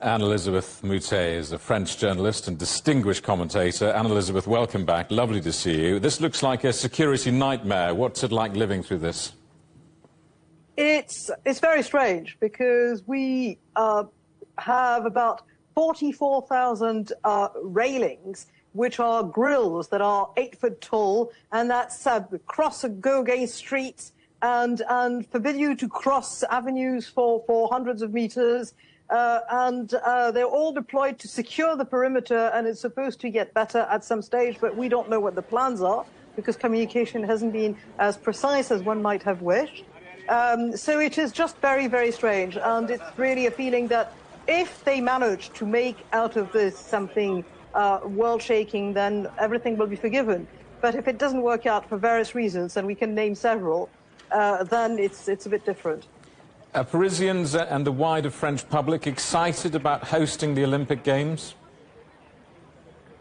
Anne-Élisabeth Moutet is a French journalist and distinguished commentator. Anne-Élisabeth, welcome back. Lovely to see you. This looks like a security nightmare. What's it like living through this? It's very strange because we have about 44,000 railings, which are grills that are 8 foot tall, and that's cross go against streets and forbid you to cross avenues for hundreds of meters. They're all deployed to secure the perimeter, and it's supposed to get better at some stage, but we don't know what the plans are because communication hasn't been as precise as one might have wished. So it is just very, very strange, and it's really a feeling that if they manage to make out of this something world-shaking, then everything will be forgiven. But if it doesn't work out for various reasons, and we can name several, then it's a bit different. Are Parisians and the wider French public excited about hosting the Olympic Games?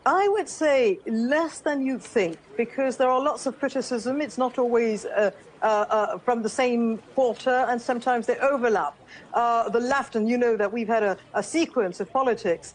I would say less than you'd think, because there are lots of criticism. It's not always from the same quarter, and sometimes they overlap. The left, and you know that we've had a sequence of politics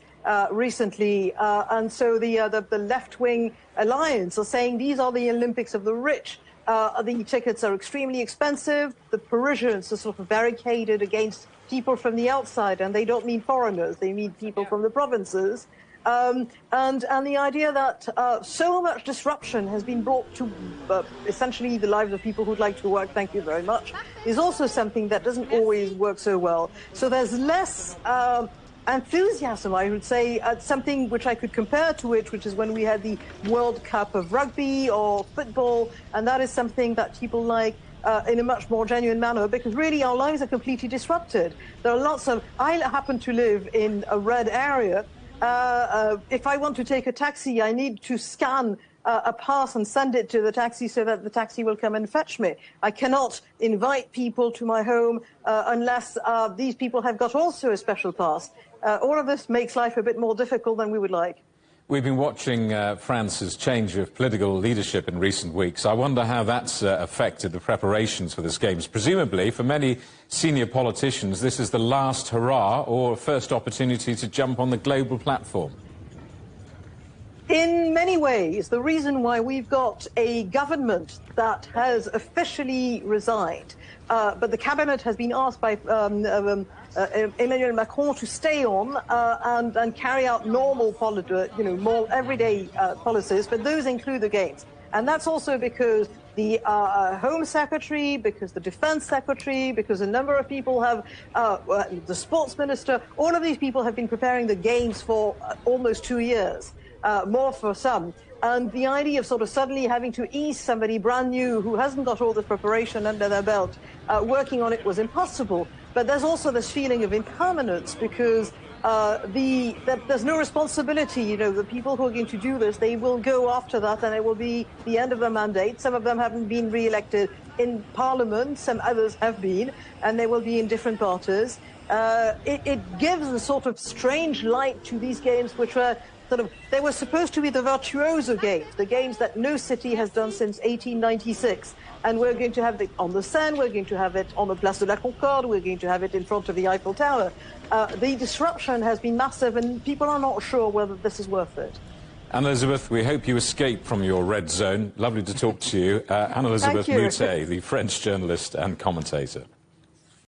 recently, and so the left-wing alliance are saying these are the Olympics of the rich. The tickets are extremely expensive. The Parisians are sort of barricaded against people from the outside, and they don't mean foreigners, they mean people from the provinces. And the idea that so much disruption has been brought to essentially the lives of people who'd like to work, thank you very much, is also something that doesn't always work so well. So there's less enthusiasm, I would say, something which I could compare to it, which is when we had the World Cup of rugby or football, and that is something that people like in a much more genuine manner, because really our lives are completely disrupted. There are lots of... I happen to live in a red area. If I want to take a taxi, I need to scan a pass and send it to the taxi so that the taxi will come and fetch me. I cannot invite people to my home unless these people have got also a special pass. All of this makes life a bit more difficult than we would like. We've been watching France's change of political leadership in recent weeks. I wonder how that's affected the preparations for this Games. Presumably, for many senior politicians, this is the last hurrah or first opportunity to jump on the global platform. In many ways, the reason why we've got a government that has officially resigned, but the cabinet has been asked by Emmanuel Macron to stay on and carry out normal, more everyday policies, but those include the Games. And that's also because the Home Secretary, because the Defense Secretary, because a number of people have, the Sports Minister, all of these people have been preparing the Games for almost 2 years. More for some. And the idea of sort of suddenly having to ease somebody brand new who hasn't got all the preparation under their belt, working on it was impossible. But there's also this feeling of impermanence because there's no responsibility. You know, the people who are going to do this, they will go after that and it will be the end of their mandate. Some of them haven't been re-elected in Parliament, some others have been, and they will be in different parties. It gives a sort of strange light to these games which were they were supposed to be the virtuoso games, the games that no city has done since 1896. And we're going to have it on the Seine, we're going to have it on the Place de la Concorde, we're going to have it in front of the Eiffel Tower. The disruption has been massive, and people are not sure whether this is worth it. Anne-Élisabeth, we hope you escape from your red zone. Lovely to talk to you. Anne-Élisabeth Moutet, the French journalist and commentator.